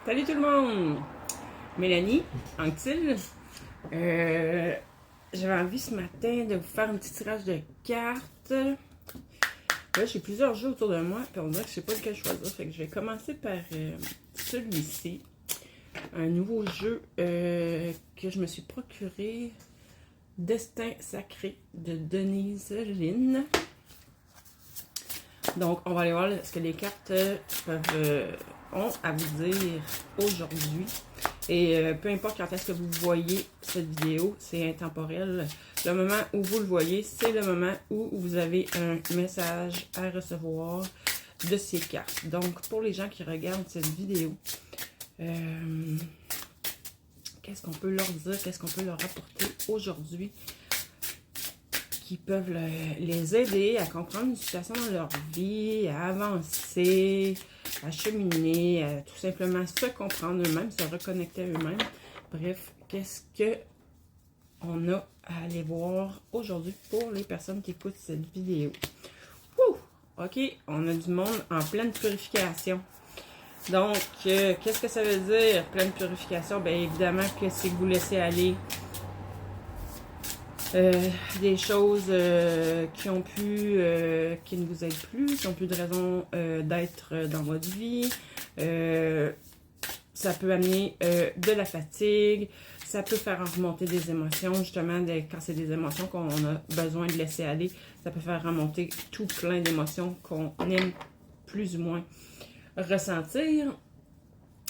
Salut tout le monde! Mélanie, Anctil. J'avais envie ce matin de vous faire un petit tirage de cartes. Là, j'ai plusieurs jeux autour de moi, puis on dirait que je sais pas lequel choisir. Fait que je vais commencer par celui-ci. Un nouveau jeu que je me suis procuré. Destin sacré de Denise Lynn. Donc, on va aller voir ce que les cartes ont à vous dire aujourd'hui. Et peu importe quand est-ce que vous voyez cette vidéo, c'est intemporel. Le moment où vous le voyez, c'est le moment où vous avez un message à recevoir de ces cartes. Donc, pour les gens qui regardent cette vidéo, qu'est-ce qu'on peut leur dire, qu'est-ce qu'on peut leur apporter aujourd'hui qui peuvent les aider à comprendre une situation dans leur vie, à avancer, à cheminer, à tout simplement se comprendre eux-mêmes, se reconnecter à eux-mêmes. Bref, qu'est-ce que on a à aller voir aujourd'hui pour les personnes qui écoutent cette vidéo. Wouh! OK, on a du monde en pleine purification. Donc, qu'est-ce que ça veut dire, pleine purification? Bien, évidemment que c'est que vous laissez aller des choses qui ne vous aident plus, qui n'ont plus de raison d'être dans votre vie. Ça peut amener de la fatigue, ça peut faire remonter des émotions, justement, quand c'est des émotions qu'on a besoin de laisser aller, ça peut faire remonter tout plein d'émotions qu'on aime plus ou moins ressentir.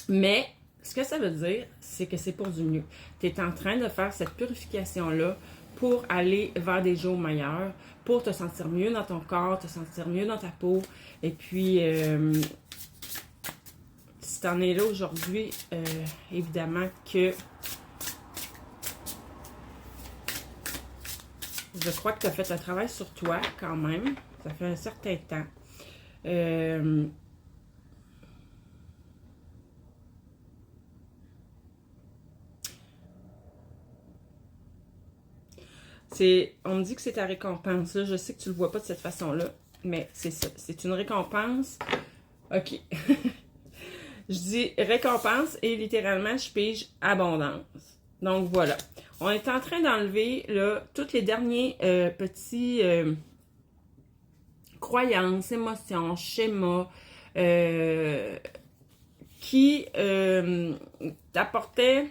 Mais ce que ça veut dire, c'est que c'est pour du mieux. Tu es en train de faire cette purification-là pour aller vers des jours meilleurs, pour te sentir mieux dans ton corps, te sentir mieux dans ta peau. Et puis, si tu en es là aujourd'hui, évidemment que je crois que tu as fait un travail sur toi quand même. Ça fait un certain temps. On me dit que c'est ta récompense. Là. Je sais que tu le vois pas de cette façon-là, mais c'est ça. C'est une récompense. OK. Je dis récompense et littéralement, je pige abondance. Donc, voilà. On est en train d'enlever là toutes les derniers petits croyances, émotions, schémas qui t'apportaient,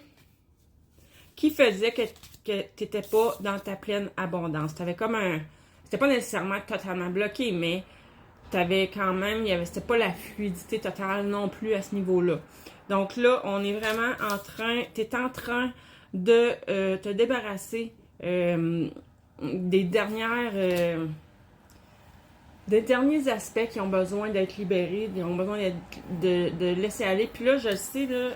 qui faisaient que tu n'étais pas dans ta pleine abondance. Tu avais comme un... C'était pas nécessairement totalement bloqué, mais tu avais quand même... C'était pas la fluidité totale non plus à ce niveau-là. Donc là, on est vraiment en train... Tu es en train de te débarrasser des derniers aspects qui ont besoin d'être libérés, qui ont besoin de laisser aller. Puis là, je sais, là,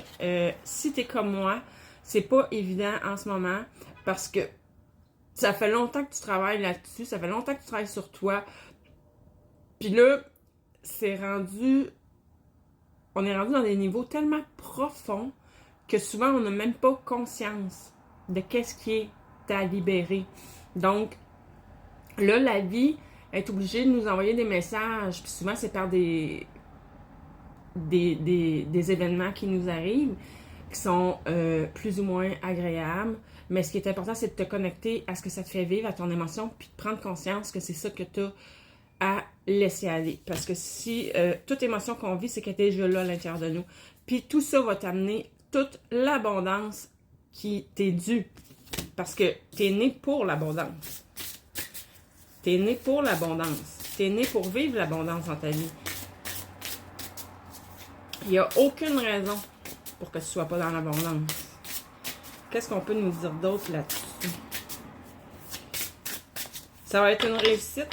si tu es comme moi, c'est pas évident en ce moment parce que ça fait longtemps que tu travailles là-dessus, ça fait longtemps que tu travailles sur toi. Puis là, on est rendu dans des niveaux tellement profonds que souvent on n'a même pas conscience de qu'est-ce qui est à libérer. Donc, là, la vie est obligée de nous envoyer des messages, puis souvent c'est par des événements qui nous arrivent, qui sont plus ou moins agréables. Mais ce qui est important, c'est de te connecter à ce que ça te fait vivre, à ton émotion, puis de prendre conscience que c'est ça que tu as à laisser aller. Parce que si toute émotion qu'on vit, c'est qu'elle est déjà là à l'intérieur de nous. Puis tout ça va t'amener toute l'abondance qui t'est due. Parce que tu es né pour l'abondance. Tu es né pour l'abondance. Tu es né pour vivre l'abondance dans ta vie. Il n'y a aucune raison pour que tu ne sois pas dans l'abondance. Qu'est-ce qu'on peut nous dire d'autre là-dessus? Ça va être une réussite.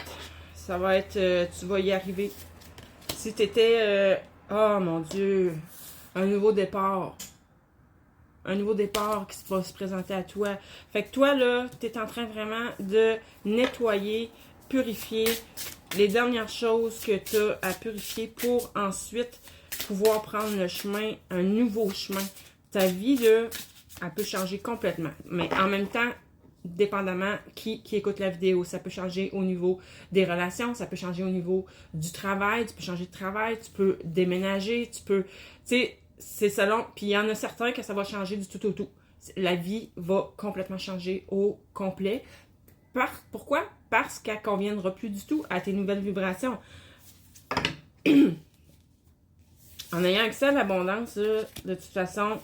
Ça va être... tu vas y arriver. Si tu étais... oh mon Dieu! Un nouveau départ. Un nouveau départ qui va se présenter à toi. Fait que toi, là, tu es en train vraiment de nettoyer, purifier les dernières choses que tu as à purifier pour ensuite pouvoir prendre le chemin, un nouveau chemin. Ta vie, là, elle peut changer complètement. Mais en même temps, dépendamment qui écoute la vidéo, ça peut changer au niveau des relations, ça peut changer au niveau du travail, tu peux changer de travail, tu peux déménager, tu peux... Tu sais, c'est selon, puis il y en a certains que ça va changer du tout au tout. La vie va complètement changer au complet. Pourquoi? Parce qu'elle ne conviendra plus du tout à tes nouvelles vibrations. En ayant accès à l'abondance, de toute façon,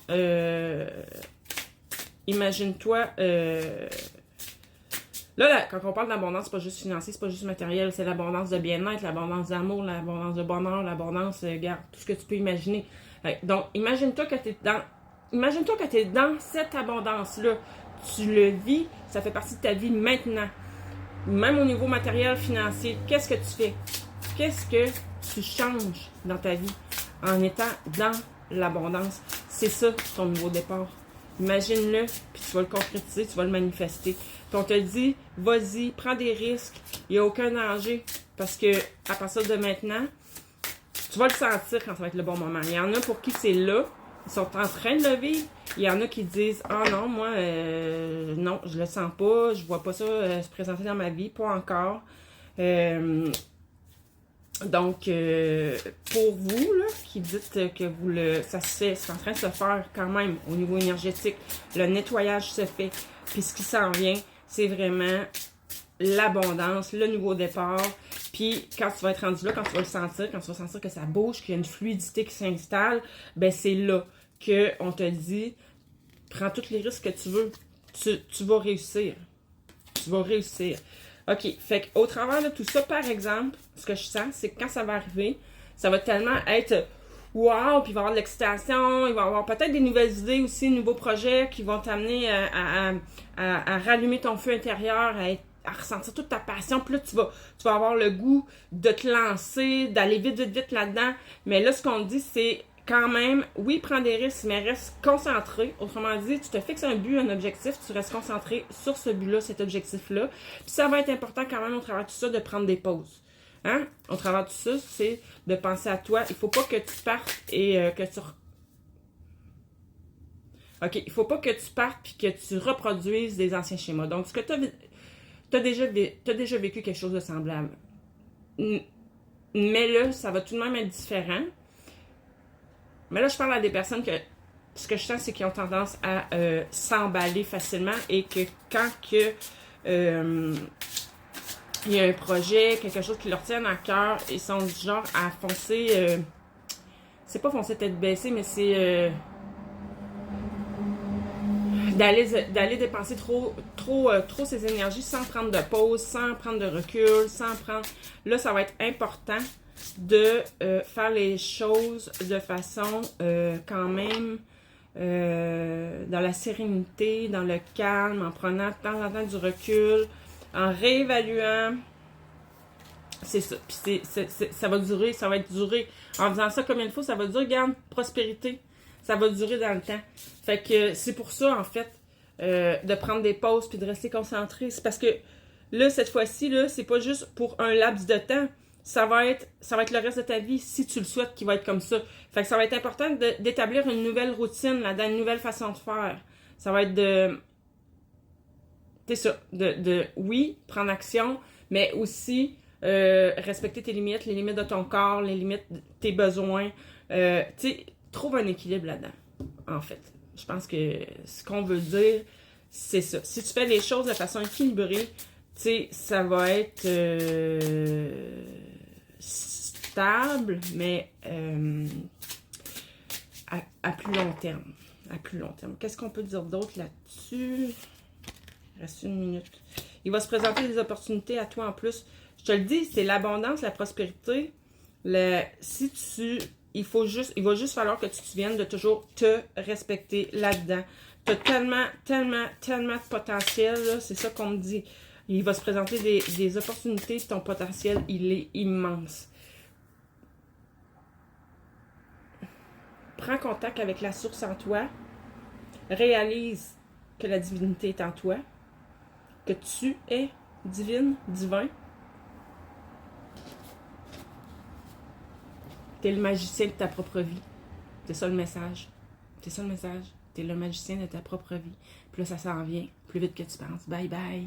imagine-toi, là, quand on parle d'abondance, c'est pas juste financier, c'est pas juste matériel, c'est l'abondance de bien-être, l'abondance d'amour, l'abondance de bonheur, l'abondance, regarde, tout ce que tu peux imaginer. Donc, imagine-toi que tu es dans cette abondance-là. Tu le vis, ça fait partie de ta vie maintenant. Même au niveau matériel, financier, qu'est-ce que tu fais? Qu'est-ce que tu changes dans ta vie en étant dans l'abondance? C'est ça, ton nouveau départ. Imagine-le, puis tu vas le concrétiser, tu vas le manifester. Puis on te dit, vas-y, prends des risques, il n'y a aucun danger. Parce que à partir de maintenant, tu vas le sentir quand ça va être le bon moment. Il y en a pour qui c'est là, ils sont en train de le vivre. Il y en a qui disent, ah non, moi, non, je le sens pas, je vois pas ça se présenter dans ma vie, pas encore. Donc, pour vous, là, qui dites que ça se fait, c'est en train de se faire quand même au niveau énergétique, le nettoyage se fait, puis ce qui s'en vient, c'est vraiment l'abondance, le nouveau départ, puis quand tu vas être rendu là, quand tu vas le sentir, quand tu vas sentir que ça bouge, qu'il y a une fluidité qui s'installe, ben c'est là qu'on te dit, prends tous les risques que tu veux, tu vas réussir, tu vas réussir. OK, fait qu'au travers de tout ça, par exemple, ce que je sens, c'est que quand ça va arriver, ça va tellement être wow, puis il va y avoir de l'excitation, il va y avoir peut-être des nouvelles idées aussi, de nouveaux projets qui vont t'amener à rallumer ton feu intérieur, à ressentir toute ta passion. Puis là, tu vas avoir le goût de te lancer, d'aller vite, vite, vite là-dedans. Mais là, ce qu'on dit, c'est quand même, oui, prends des risques, mais reste concentré. Autrement dit, tu te fixes un but, un objectif, tu restes concentré sur ce but-là, cet objectif-là. Puis ça va être important quand même au travers de tout ça de prendre des pauses. Hein? Au travers de tout ça, c'est de penser à toi. Il faut pas que tu partes et que tu... OK, il faut pas que tu partes puis que tu reproduises des anciens schémas. Donc, ce que tu as déjà vécu quelque chose de semblable. Mais là, ça va tout de même être différent. Mais là, je parle à des personnes que ce que je sens, c'est qu'ils ont tendance à s'emballer facilement et que quand il y a un projet, quelque chose qui leur tient à cœur, ils sont du genre à foncer, c'est pas foncer tête baissée, mais c'est d'aller dépenser trop ses énergies sans prendre de pause, sans prendre de recul, sans prendre... Là, ça va être important de faire les choses de façon quand même dans la sérénité, dans le calme, en prenant de temps en temps du recul, en réévaluant. C'est ça. Puis ça va durer, ça va être duré. En faisant ça comme il faut, ça va durer, regarde, prospérité. Ça va durer dans le temps. Fait que c'est pour ça, en fait, de prendre des pauses puis de rester concentré. C'est parce que là, cette fois-ci, là, c'est pas juste pour un laps de temps. Ça va être le reste de ta vie, si tu le souhaites, qui va être comme ça. Fait que ça va être important d'établir une nouvelle routine là-dedans, une nouvelle façon de faire. Ça va être de... C'est ça. Oui, prendre action, mais aussi respecter tes limites, les limites de ton corps, les limites de tes besoins. Tu sais, trouve un équilibre là-dedans, en fait. Je pense que ce qu'on veut dire, c'est ça. Si tu fais les choses de façon équilibrée, tu sais, ça va être stable, mais à plus long terme. À plus long terme. Qu'est-ce qu'on peut dire d'autre là-dessus? Il reste une minute. Il va se présenter des opportunités à toi en plus. Je te le dis, c'est l'abondance, la prospérité. Il va juste falloir que tu te souviennes de toujours te respecter là-dedans. Tu as tellement de potentiel, là, c'est ça qu'on me dit. Il va se présenter des opportunités, ton potentiel, il est immense. Prends contact avec la source en toi. Réalise que la divinité est en toi. Que tu es divine, divin. Tu es le magicien de ta propre vie. C'est ça le message. C'est ça le message. Tu es le magicien de ta propre vie. Puis là, ça s'en vient plus vite que tu penses. Bye bye.